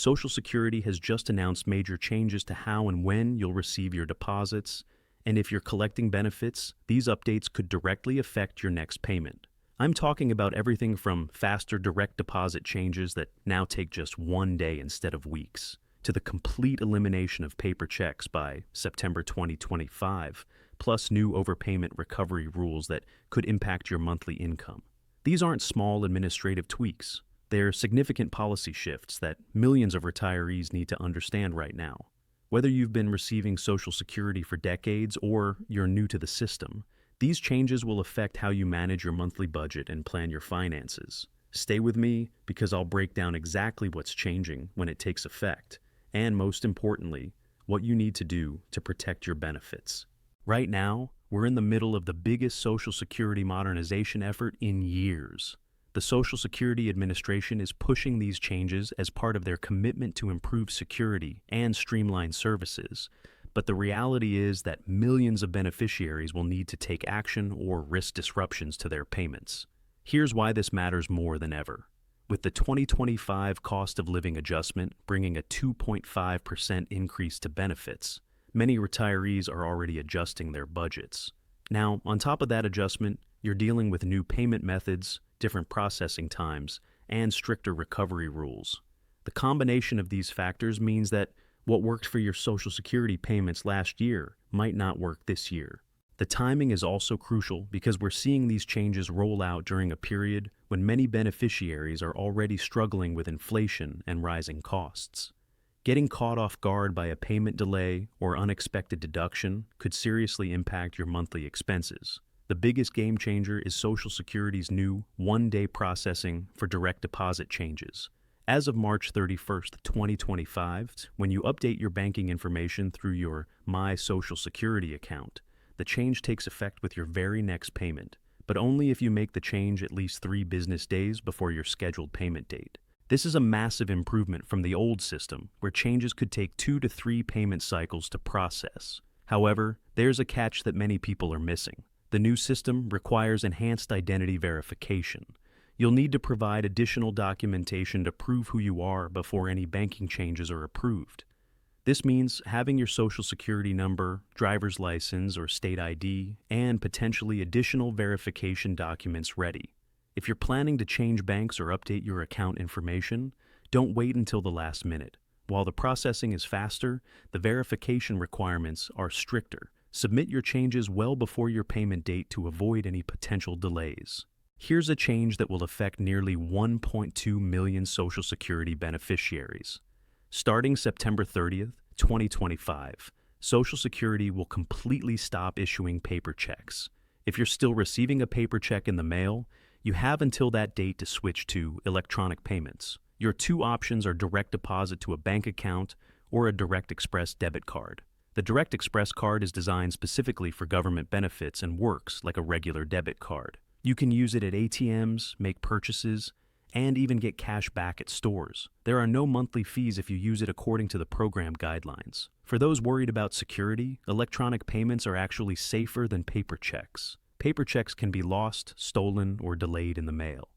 Social Security has just announced major changes to how and when you'll receive your deposits, and if you're collecting benefits, these updates could directly affect your next payment. I'm talking about everything from faster direct deposit changes that now take just one day instead of weeks, to the complete elimination of paper checks by September 2025, plus new overpayment recovery rules that could impact your monthly income. These aren't small administrative tweaks. They're significant policy shifts that millions of retirees need to understand right now. Whether you've been receiving Social Security for decades or you're new to the system, these changes will affect how you manage your monthly budget and plan your finances. Stay with me because I'll break down exactly what's changing when it takes effect, and most importantly, what you need to do to protect your benefits. Right now, we're in the middle of the biggest Social Security modernization effort in years. The Social Security Administration is pushing these changes as part of their commitment to improve security and streamline services, but the reality is that millions of beneficiaries will need to take action or risk disruptions to their payments. Here's why this matters more than ever. With the 2025 cost of living adjustment bringing a 2.5% increase to benefits, many retirees are already adjusting their budgets. Now, on top of that adjustment, you're dealing with new payment methods, different processing times, and stricter recovery rules. The combination of these factors means that what worked for your Social Security payments last year might not work this year. The timing is also crucial because we're seeing these changes roll out during a period when many beneficiaries are already struggling with inflation and rising costs. Getting caught off guard by a payment delay or unexpected deduction could seriously impact your monthly expenses. The biggest game changer is Social Security's new one-day processing for direct deposit changes. As of March 31st, 2025, when you update your banking information through your My Social Security account, the change takes effect with your very next payment, but only if you make the change at least 3 business days before your scheduled payment date. This is a massive improvement from the old system, where changes could take 2 to 3 payment cycles to process. However, there's a catch that many people are missing. The new system requires enhanced identity verification. You'll need to provide additional documentation to prove who you are before any banking changes are approved. This means having your Social Security number, driver's license, or state ID, and potentially additional verification documents ready. If you're planning to change banks or update your account information, don't wait until the last minute. While the processing is faster, the verification requirements are stricter. Submit your changes well before your payment date to avoid any potential delays. Here's a change that will affect nearly 1.2 million Social Security beneficiaries. Starting September 30th, 2025, Social Security will completely stop issuing paper checks. If you're still receiving a paper check in the mail, you have until that date to switch to electronic payments. Your 2 options are direct deposit to a bank account or a Direct Express debit card. The Direct Express card is designed specifically for government benefits and works like a regular debit card. You can use it at ATMs, make purchases, and even get cash back at stores. There are no monthly fees if you use it according to the program guidelines. For those worried about security, electronic payments are actually safer than paper checks. Paper checks can be lost, stolen, or delayed in the mail.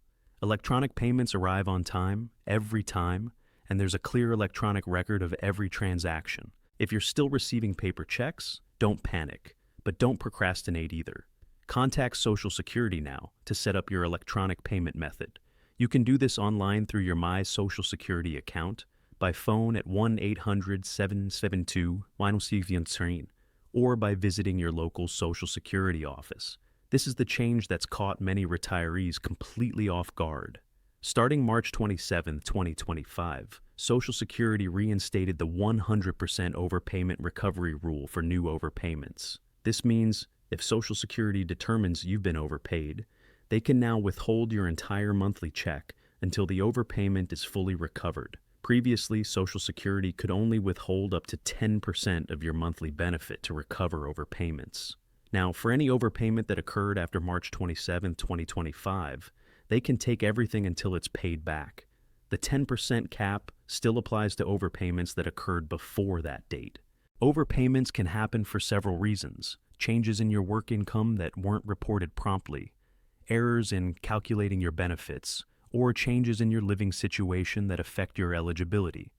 Electronic payments arrive on time, every time, and there's a clear electronic record of every transaction. If you're still receiving paper checks, don't panic, but don't procrastinate either. Contact Social Security now to set up your electronic payment method. You can do this online through your My Social Security account, by phone at 1-800-772-963, or by visiting your local Social Security office. This is the change that's caught many retirees completely off guard. Starting March 27, 2025, Social Security reinstated the 100% overpayment recovery rule for new overpayments. This means if Social Security determines you've been overpaid, they can now withhold your entire monthly check until the overpayment is fully recovered. Previously, Social Security could only withhold up to 10% of your monthly benefit to recover overpayments. Now, for any overpayment that occurred after March 27, 2025, they can take everything until it's paid back. The 10% cap still applies to overpayments that occurred before that date. Overpayments can happen for several reasons: changes in your work income that weren't reported promptly, errors in calculating your benefits, or changes in your living situation that affect your eligibility.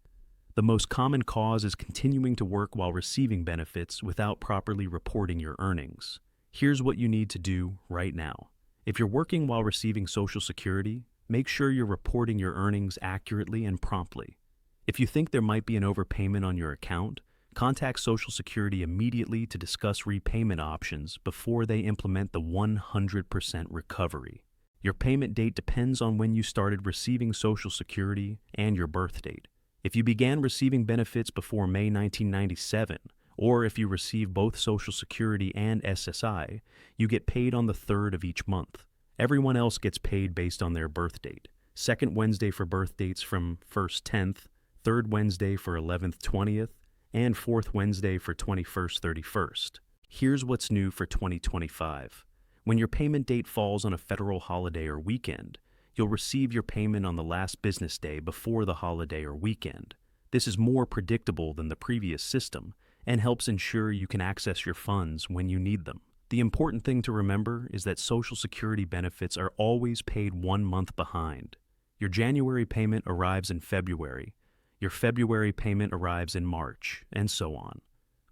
The most common cause is continuing to work while receiving benefits without properly reporting your earnings. Here's what you need to do right now. If you're working while receiving Social Security, make sure you're reporting your earnings accurately and promptly. If you think there might be an overpayment on your account, contact Social Security immediately to discuss repayment options before they implement the 100% recovery. Your payment date depends on when you started receiving Social Security and your birth date. If you began receiving benefits before May 1997, or if you receive both Social Security and SSI, you get paid on the 3rd of each month. Everyone else gets paid based on their birth date. Second Wednesday for birth dates from 1st 10th, third Wednesday for 11th 20th, and fourth Wednesday for 21st 31st. Here's what's new for 2025. When your payment date falls on a federal holiday or weekend, you'll receive your payment on the last business day before the holiday or weekend. This is more predictable than the previous system and helps ensure you can access your funds when you need them. The important thing to remember is that Social Security benefits are always paid 1 month behind. Your January payment arrives in February, your February payment arrives in March, and so on.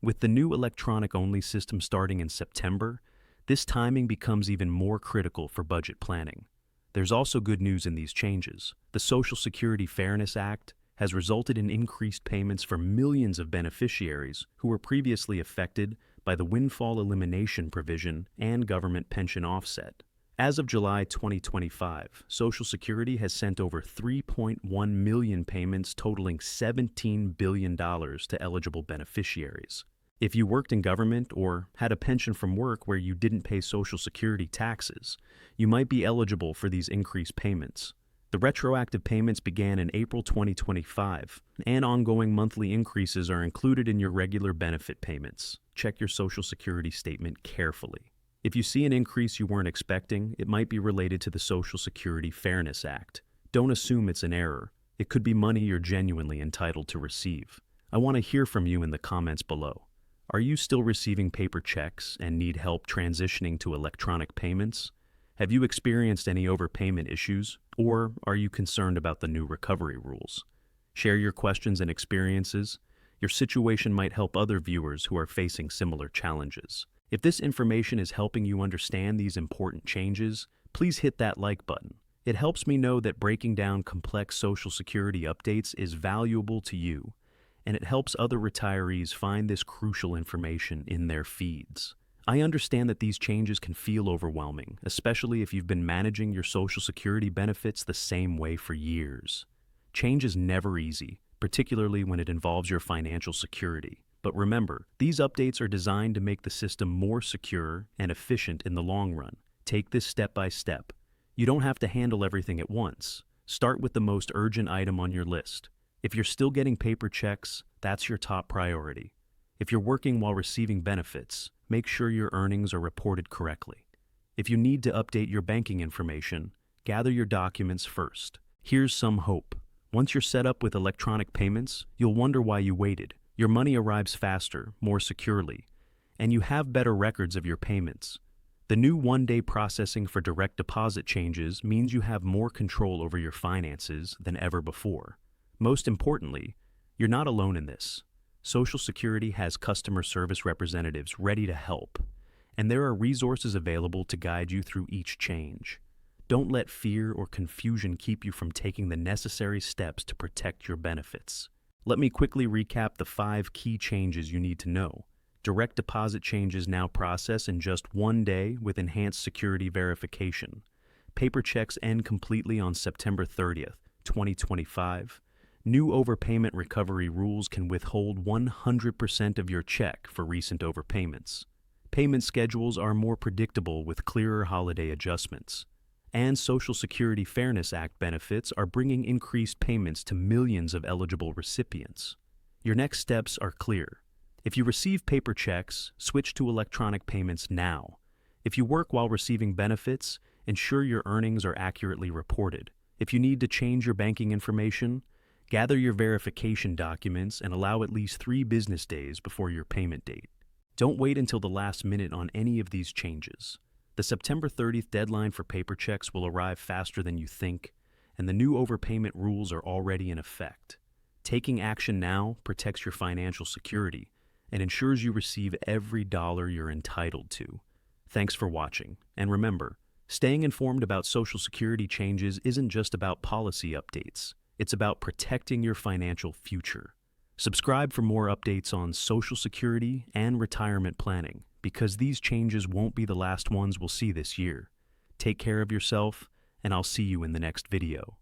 With the new electronic-only system starting in September, this timing becomes even more critical for budget planning. There's also good news in these changes. The Social Security Fairness Act has resulted in increased payments for millions of beneficiaries who were previously affected by the windfall elimination provision and government pension offset. As of July 2025, Social Security has sent over 3.1 million payments totaling $17 billion to eligible beneficiaries. If you worked in government or had a pension from work where you didn't pay Social Security taxes, you might be eligible for these increased payments. The retroactive payments began in April 2025, and ongoing monthly increases are included in your regular benefit payments. Check your Social Security statement carefully. If you see an increase you weren't expecting, it might be related to the Social Security Fairness Act. Don't assume it's an error. It could be money you're genuinely entitled to receive. I want to hear from you in the comments below. Are you still receiving paper checks and need help transitioning to electronic payments? Have you experienced any overpayment issues, or are you concerned about the new recovery rules? Share your questions and experiences. Your situation might help other viewers who are facing similar challenges. If this information is helping you understand these important changes, please hit that like button. It helps me know that breaking down complex Social Security updates is valuable to you, and it helps other retirees find this crucial information in their feeds. I understand that these changes can feel overwhelming, especially if you've been managing your Social Security benefits the same way for years. Change is never easy, particularly when it involves your financial security. But remember, these updates are designed to make the system more secure and efficient in the long run. Take this step by step. You don't have to handle everything at once. Start with the most urgent item on your list. If you're still getting paper checks, that's your top priority. If you're working while receiving benefits, make sure your earnings are reported correctly. If you need to update your banking information, gather your documents first. Here's some hope. Once you're set up with electronic payments, you'll wonder why you waited. Your money arrives faster, more securely, and you have better records of your payments. The new one-day processing for direct deposit changes means you have more control over your finances than ever before. Most importantly, you're not alone in this. Social Security has customer service representatives ready to help, and there are resources available to guide you through each change. Don't let fear or confusion keep you from taking the necessary steps to protect your benefits. Let me quickly recap the 5 key changes you need to know. Direct deposit changes now process in just 1 day with enhanced security verification. Paper checks end completely on September 30th, 2025. New overpayment recovery rules can withhold 100% of your check for recent overpayments. Payment schedules are more predictable with clearer holiday adjustments. And Social Security Fairness Act benefits are bringing increased payments to millions of eligible recipients. Your next steps are clear. If you receive paper checks, switch to electronic payments now. If you work while receiving benefits, ensure your earnings are accurately reported. If you need to change your banking information, gather your verification documents and allow at least 3 business days before your payment date. Don't wait until the last minute on any of these changes. The September 30th deadline for paper checks will arrive faster than you think, and the new overpayment rules are already in effect. Taking action now protects your financial security and ensures you receive every dollar you're entitled to. Thanks for watching, and remember, staying informed about Social Security changes isn't just about policy updates. It's about protecting your financial future. Subscribe for more updates on Social Security and retirement planning, because these changes won't be the last ones we'll see this year. Take care of yourself, and I'll see you in the next video.